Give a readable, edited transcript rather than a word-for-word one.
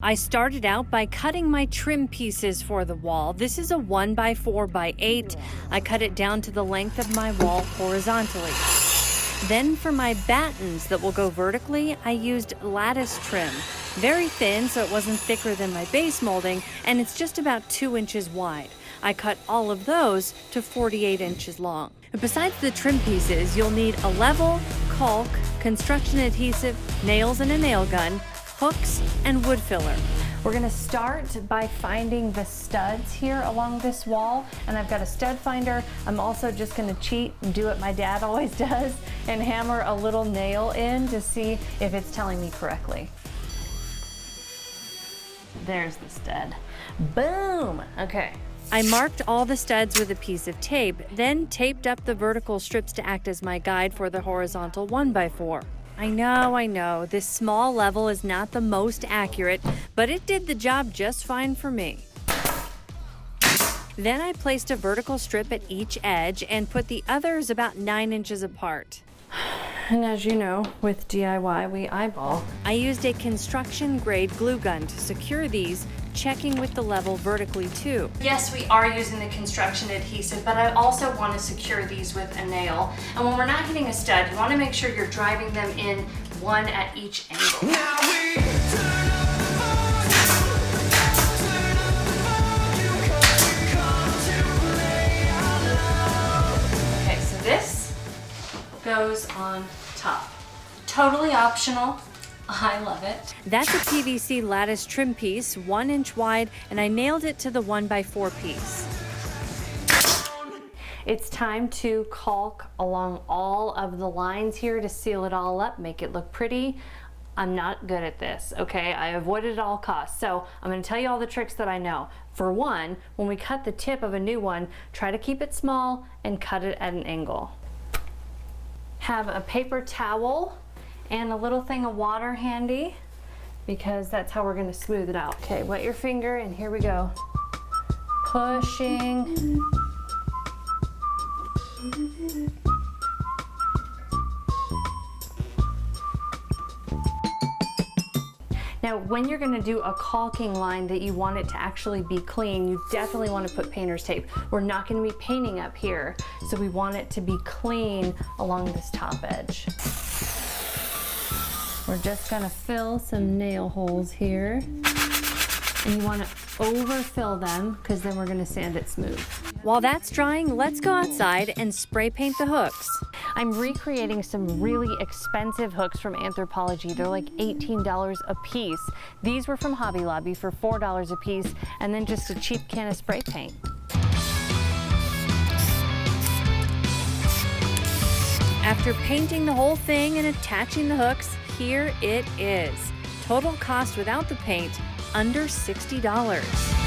I started out by cutting my trim pieces for the wall. This is a 1x4x8. I cut it down to the length of my wall horizontally. Then for my battens that will go vertically, I used lattice trim. Very thin, so it wasn't thicker than my base molding, and it's just about 2 inches wide. I cut all of those to 48 inches long. Besides the trim pieces, you'll need a level, caulk, construction adhesive, nails and a nail gun, hooks, and wood filler. We're gonna start by finding the studs here along this wall, and I've got a stud finder. I'm also just gonna cheat and do what my dad always does and hammer a little nail in to see if it's telling me correctly. There's the stud. Boom! Okay. I marked all the studs with a piece of tape, then taped up the vertical strips to act as my guide for the horizontal 1x4. I know, this small level is not the most accurate, but it did the job just fine for me. Then I placed a vertical strip at each edge and put the others about 9 inches apart. And as you know, with DIY, we eyeball. I used a construction-grade glue gun to secure these, checking with the level vertically too. Yes, we are using the construction adhesive, but I also want to secure these with a nail. And when we're not hitting a stud, you want to make sure you're driving them in one at each angle. Okay, so this goes on top. Totally optional. I love it. That's a PVC lattice trim piece, 1 inch wide, and I nailed it to the 1x4 piece. It's time to caulk along all of the lines here to seal it all up, make it look pretty. I'm not good at this, okay? I avoid it at all costs. So I'm gonna tell you all the tricks that I know. For one, when we cut the tip of a new one, try to keep it small and cut it at an angle. Have a paper towel and a little thing of water handy, because that's how we're gonna smooth it out. Okay, wet your finger and here we go. Pushing. Now, when you're gonna do a caulking line that you want it to actually be clean, you definitely wanna put painter's tape. We're not gonna be painting up here, so we want it to be clean along this top edge. We're just gonna fill some nail holes here. And you wanna overfill them, because then we're gonna sand it smooth. While that's drying, let's go outside and spray paint the hooks. I'm recreating some really expensive hooks from Anthropologie. They're like $18 a piece. These were from Hobby Lobby for $4 a piece, and then just a cheap can of spray paint. After painting the whole thing and attaching the hooks, here it is. Total cost without the paint, under $60.